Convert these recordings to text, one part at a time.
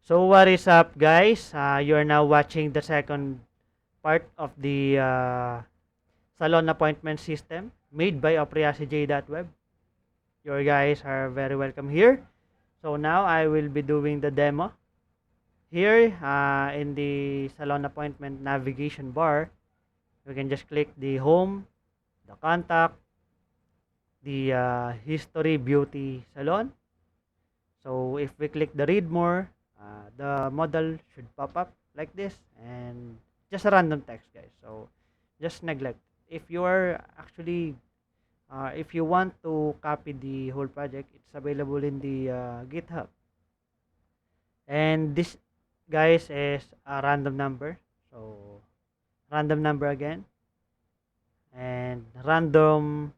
So what is up, guys? You are now watching the second part of the Salon Appointment System made by opriacij.web. Your guys are very welcome here. So now I will be doing the demo. Here in the Salon Appointment navigation bar, you can just click the home, the contact, the history beauty salon. So if we click the read more, the model should pop up like this, and just a random text, guys. So just neglect. If you are actually if you want to copy the whole project, it's available in the GitHub. And this, guys, is a random number. So random number again, and random,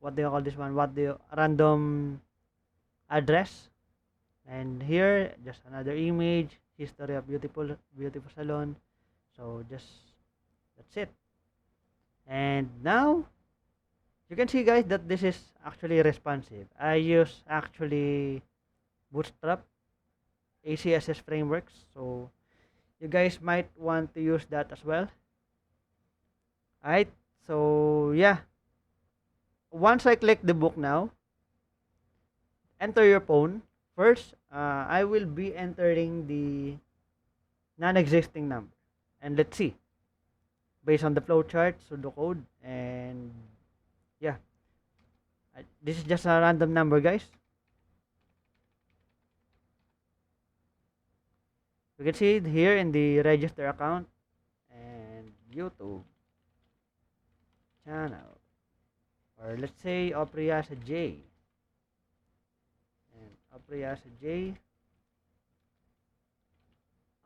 what do you call this one? What do you random address? And here just another image, history of beautiful salon. So just that's it. And now you can see, guys, that this is actually responsive. I use actually Bootstrap ACSS frameworks, so you guys might want to use that as well. Alright, so yeah, once I click the book now, enter your phone. First, I will be entering the non-existing number, and let's see based on the flowchart, pseudocode, and yeah, this is just a random number, guys. You can see it here in the register account and YouTube channel, or let's say Opriasa J, and Opriasa J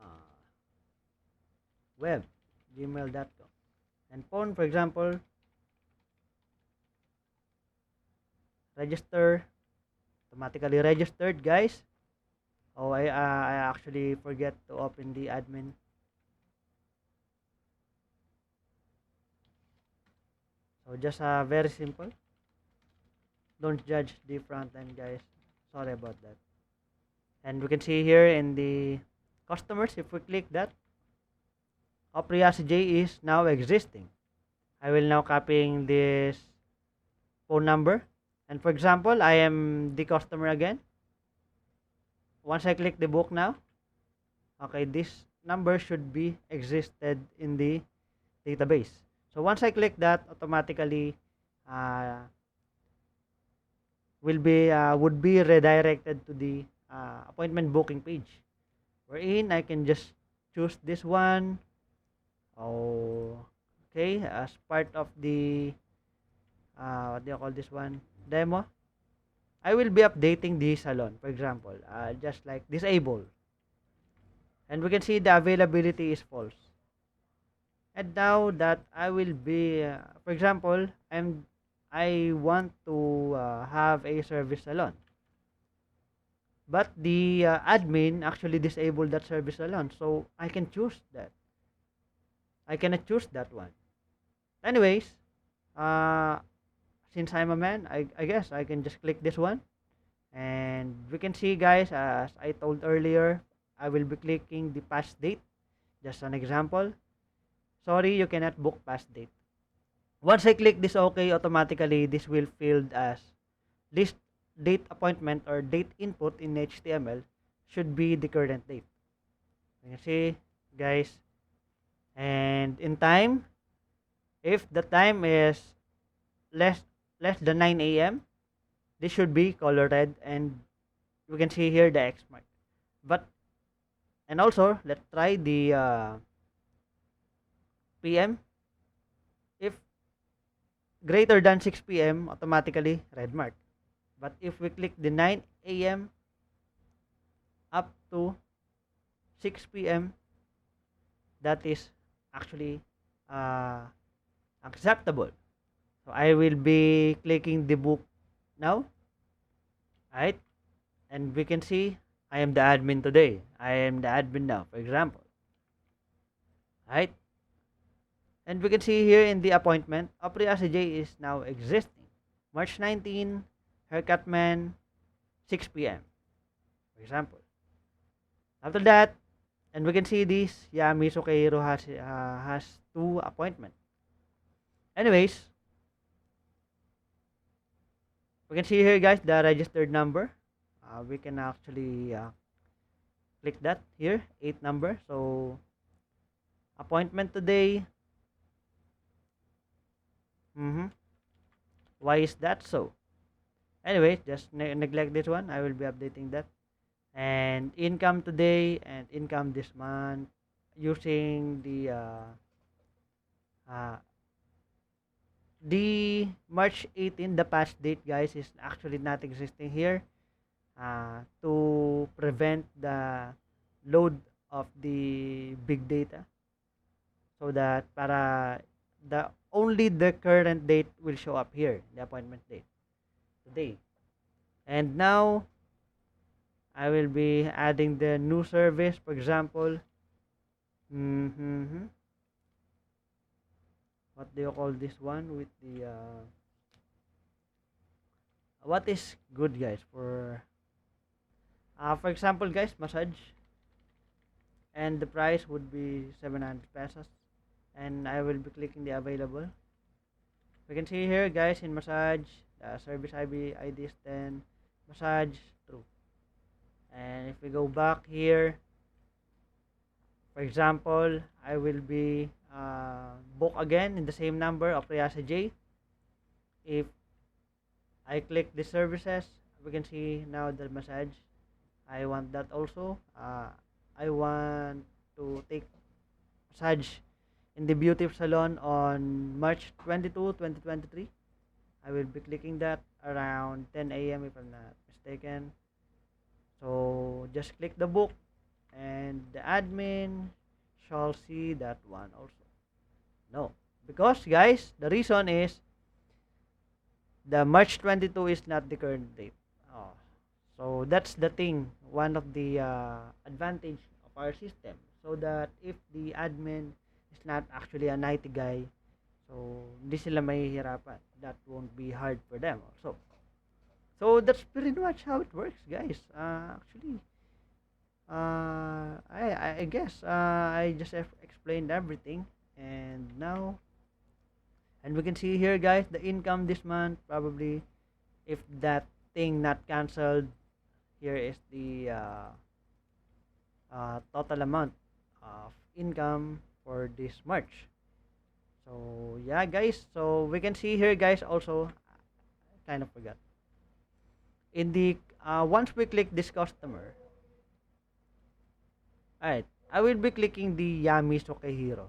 uh, web gmail.com, and phone, for example, register, automatically registered, guys. Oh, I actually forget to open the admin. So just very simple. Don't judge the front end, guys. Sorry about that. And we can see here in the customers, if we click that, Opriasa J is now existing. I will now copying this phone number. And for example, I am the customer again. Once I click the book now, okay, this number should be existed in the database. So once I click that, automatically uh, would be redirected to the appointment booking page, wherein I can just choose this one. Oh, okay, as part of the what do you call this one, demo, I will be updating the salon, for example, just like disable, and we can see the availability is false. And now that I will be for example, I want to have a service salon, but the admin actually disabled that service salon, so I can choose that. I cannot choose that one. Anyways, uh since I'm a man, I guess I can just click this one, and we can see, guys, as I told earlier, I will be clicking the past date. Just an example, sorry, you cannot book past date. Once I click this OK, automatically this will filled as list date appointment, or date input in HTML should be the current date. You can see, guys, and in time, if the time is less less than 9 a.m., this should be color red, and we can see here the X mark. But and also let's try the PM. If greater than 6 p.m., automatically red mark. But if we click the 9 a.m. up to 6 p.m., that is actually uh, acceptable. So I will be clicking the book now, right? And we can see I am the admin today. I am the admin now, for example, right? And we can see here in the appointment, Opriasa J is now existing. March 19, haircut man, 6 p.m., for example. After that, and we can see this, yeah, Miso Keiro has 2 appointments. Anyways, we can see here, guys, the registered number. We can actually click that here, 8 number. So appointment today. Why is that so? Anyway, just neglect this one. I will be updating that. And income today and income this month using uh, the March 18, the past date, guys, is actually not existing here to prevent the load of the big data, so that para the only the current date will show up here, the appointment date today. And now I will be adding the new service, for example. mm what do you call this one with the what is good, guys, for example, guys, massage, and the price would be 700 pesos, and I will be clicking the available. We can see here, guys, in massage, the service ID is 10, massage true. And if we go back here, for example, I will be book again in the same number of Riasa J. If I click the services, we can see now the massage. I want that also. I want to take massage in the beauty salon on March 22, 2023. I will be clicking that around 10 a.m. if I'm not mistaken. So just click the book, and the admin shall see that one also. No, because, guys, the reason is the March 22 is not the current date. Oh, so that's the thing, one of the advantage of our system, so that if the admin is not actually an IT guy, so hindi sila mahihirapan. That won't be hard for them also. So that's pretty much how it works, guys. Actually, I guess I just have explained everything, and now, and we can see here, guys, the income this month. Probably, if that thing not canceled, here is the total amount of income for this March. So yeah, guys, so we can see here, guys, also, kind of forgot, in the once we click this customer. Alright, I will be clicking the Yami Sukehiro.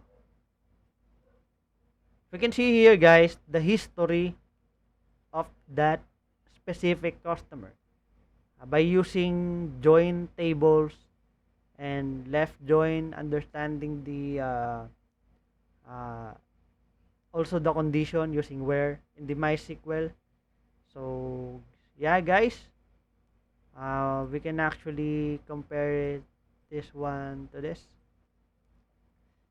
We can see here, guys, the history of that specific customer by using join tables and left join, understanding the also the condition using where in the MySQL. So yeah, guys, we can actually compare this one to this.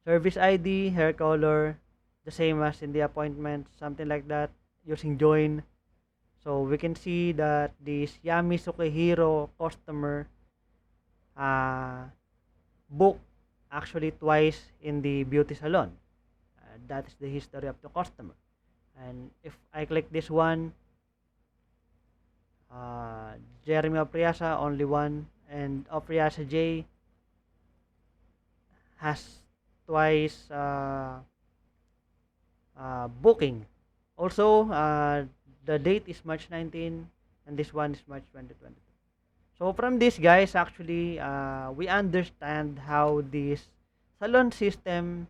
Service ID, hair color, the same as in the appointment, something like that, using join. So we can see that this Yami Sukehiro customer book actually twice in the beauty salon. That is the history of the customer. And if I click this one, Jeremy Opriasa, only one, and Opriasa J has twice booking. Also, the date is March 19, and this one is March 2022. So from this, guys, actually, we understand how this salon system,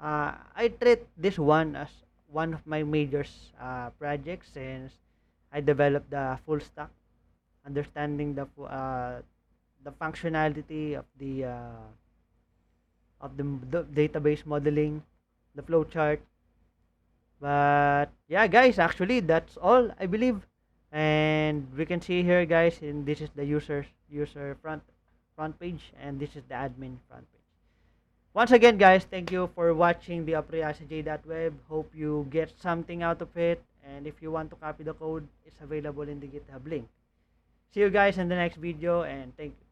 I treat this one as one of my major projects, since I developed the full stack, understanding the functionality of the database modeling, the flowchart. But yeah, guys, actually that's all, I believe. And we can see here, guys, and this is the user front page, and this is the admin front page. Once again, guys, thank you for watching the opriasaj.web. Hope you get something out of it, and if you want to copy the code, it's available in the GitHub link. See you guys in the next video, and thank you.